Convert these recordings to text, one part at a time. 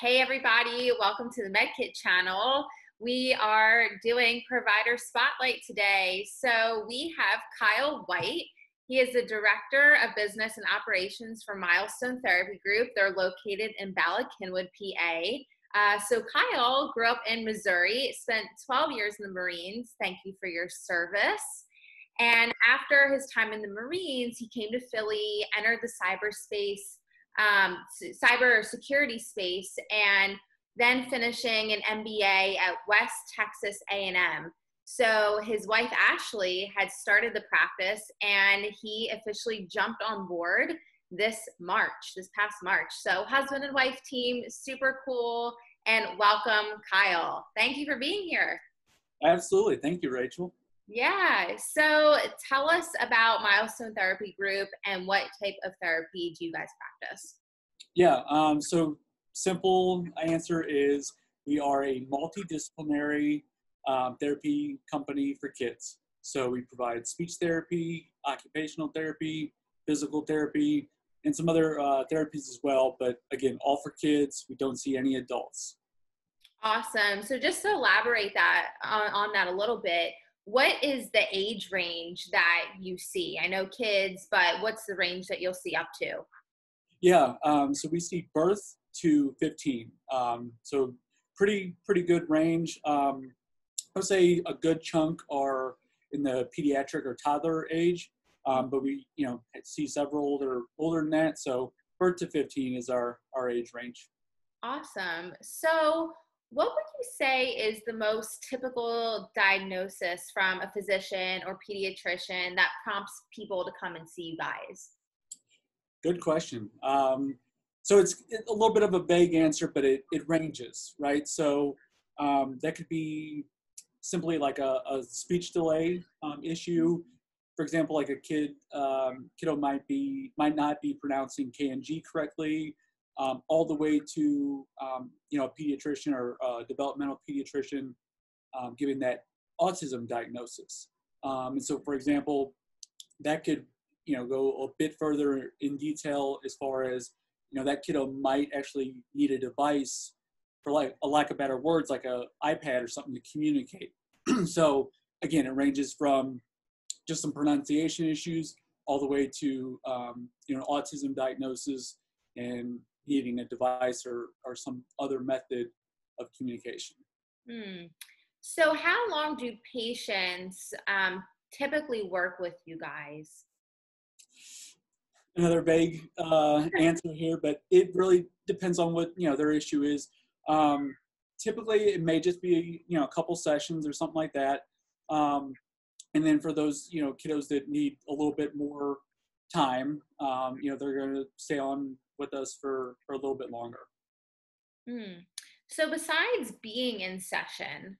Hey everybody, welcome to the Meddkit channel. We are doing Provider Spotlight today. So we have Kyle White. He is the Director of Business and Operations for Milestone Therapy Group. They're located in Bala Cynwyd, PA. So Kyle grew up in Missouri, spent 12 years in the Marines. Thank you for your service. And after his time in the Marines, he came to Philly, entered the cyber security space, and then finishing an MBA at West Texas A&M. So his wife, Ashley, had started the practice, and he officially jumped on board this past March. So husband and wife team, super cool, and welcome, Kyle. Thank you for being here. Absolutely. Thank you, Rachel. Yeah. So tell us about Milestone Therapy Group and what type of therapy do you guys practice? Yeah. So simple answer is we are a multidisciplinary therapy company for kids. So we provide speech therapy, occupational therapy, physical therapy, and some other therapies as well. But again, all for kids. We don't see any adults. Awesome. So just to elaborate that on that a little bit, what is the age range that you see? I know kids, but what's the range that you'll see up to? Yeah, so we see birth to 15. So pretty good range. I would say a good chunk are in the pediatric or toddler age, but we see several older than that. So birth to 15 is our age range. Awesome. So what would you say is the most typical diagnosis from a physician or pediatrician that prompts people to come and see you guys? Good question. So it's a little bit of a vague answer, but it ranges, right? So that could be simply like a speech delay issue. For example, like a kiddo might not be pronouncing K and G correctly, all the way to a pediatrician or a developmental pediatrician giving that autism diagnosis. And so, for example, that could go a bit further in detail as far as, that kiddo might actually need a device, for like a lack of better words, like a iPad or something to communicate. So again, it ranges from just some pronunciation issues all the way to, autism diagnosis and needing a device or some other method of communication. So how long do patients typically work with you guys? Another vague answer here, but it really depends on what their issue is. Typically, it may just be a couple sessions or something like that, and then for those kiddos that need a little bit more time, they're going to stay on with us for a little bit longer. So besides being in session,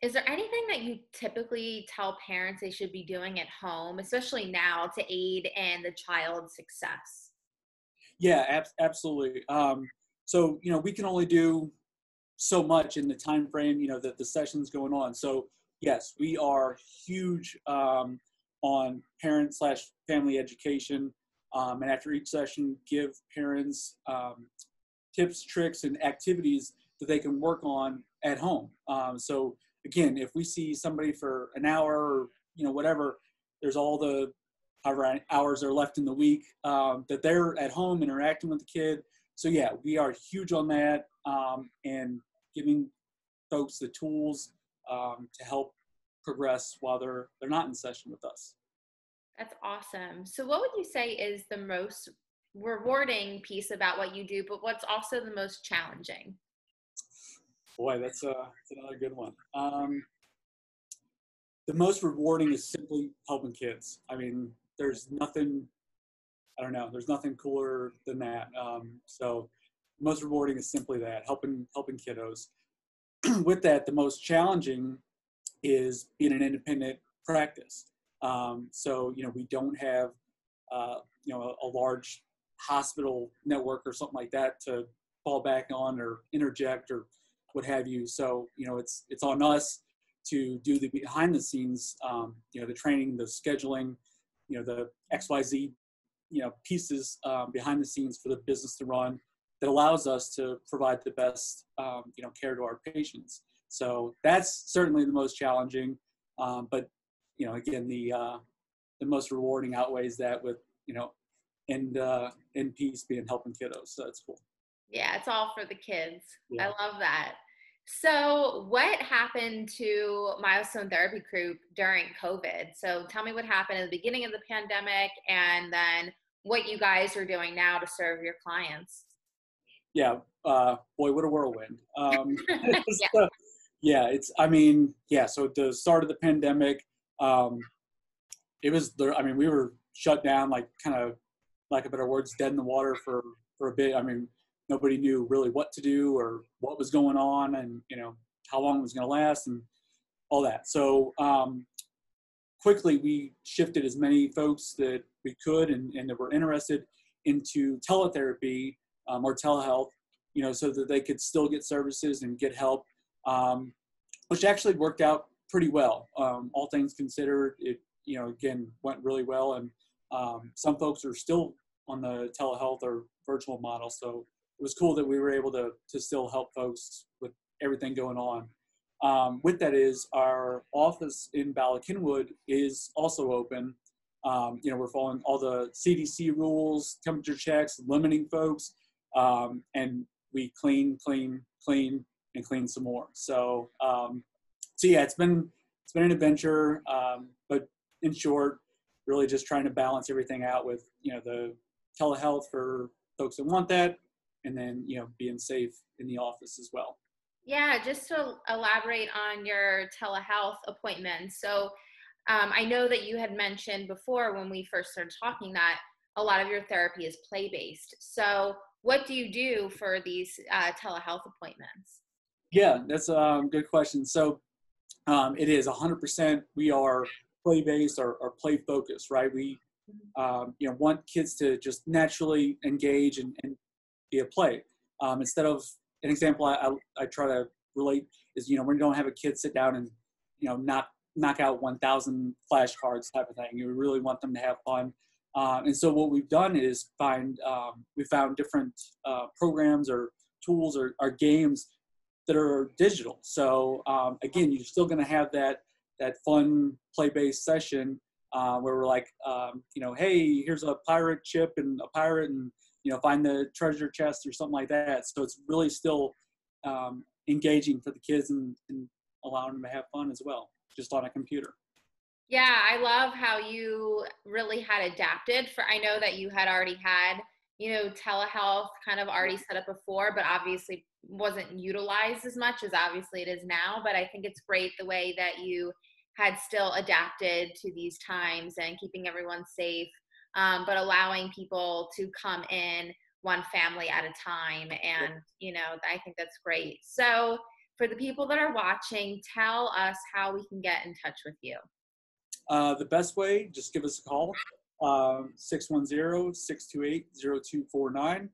is there anything that you typically tell parents they should be doing at home, especially now, to aid in the child's success? Yeah, absolutely. So, we can only do so much in the time frame, that the session's going on. So yes, we are huge on parent/family education. And after each session, give parents tips, tricks, and activities that they can work on at home. So again, if we see somebody for an hour or whatever, there's all the however hours are left in the week that they're at home interacting with the kid. So yeah, we are huge on that and giving folks the tools to help progress while they're not in session with us. That's awesome. So what would you say is the most rewarding piece about what you do, but what's also the most challenging? Boy, that's another good one. The most rewarding is simply helping kids. I mean, there's nothing cooler than that. So the most rewarding is simply that, helping kiddos. With that, the most challenging is being an independent practice. So, we don't have, a large hospital network or something like that to fall back on or interject or what have you. So, it's on us to do the behind the scenes, the training, the scheduling, the XYZ, pieces behind the scenes for the business to run. that allows us to provide the best, care to our patients. So that's certainly the most challenging, but again, the most rewarding outweighs that with in peace being helping kiddos. So that's cool. Yeah, it's all for the kids. I Yeah. love that. So, what happened to Milestone Therapy Group during COVID? So, tell me what happened at the beginning of the pandemic and then what you guys are doing now to serve your clients. Yeah. Boy, what a whirlwind. Yeah. So, yeah, so at the start of the pandemic, it was we were shut down, like, kind of, lack of better words, dead in the water for a bit. Nobody knew really what to do or what was going on, and how long it was going to last and all that. So quickly we shifted as many folks that we could and that were interested into teletherapy, or telehealth, so that they could still get services and get help, which actually worked out pretty well. All things considered, it again went really well, and some folks are still on the telehealth or virtual model. So it was cool that we were able to still help folks with everything going on. With that is our office in Bala Cynwyd is also open. We're following all the CDC rules, temperature checks, limiting folks, and we clean, and clean some more. So yeah, it's been an adventure, but in short, really just trying to balance everything out with the telehealth for folks that want that, and then being safe in the office as well. Yeah, just to elaborate on your telehealth appointments. So I know that you had mentioned before when we first started talking that a lot of your therapy is play-based. So what do you do for these telehealth appointments? Yeah, that's a good question. So it is 100%. We are play-based or play-focused, right? We want kids to just naturally engage and be a play. Instead of an example I try to relate is, when you don't have a kid sit down and, knock out 1,000 flashcards type of thing. You really want them to have fun. And so what we've done is we found different programs or tools or games that are digital. So again, you're still going to have that fun play-based session where we're like, hey, here's a pirate ship and a pirate, and find the treasure chest or something like that. So it's really still engaging for the kids and allowing them to have fun as well, just on a computer. Yeah, I love how you really had adapted I know that you had already had, telehealth kind of already set up before, but obviously wasn't utilized as much as obviously it is now. But I think it's great the way that you had still adapted to these times and keeping everyone safe, but allowing people to come in one family at a time. And, I think that's great. So for the people that are watching, tell us how we can get in touch with you. The best way, just give us a call, 610-628-0249.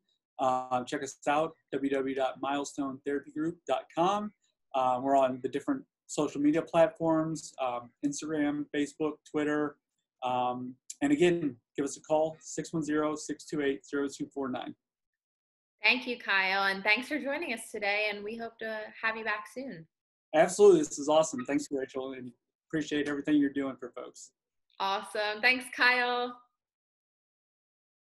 Check us out, www.milestonetherapygroup.com. We're on the different social media platforms, Instagram, Facebook, Twitter. And again, give us a call, 610-628-0249. Thank you, Kyle. And thanks for joining us today. And we hope to have you back soon. Absolutely. This is awesome. Thanks, Rachel. And appreciate everything you're doing for folks. Awesome. Thanks, Kyle.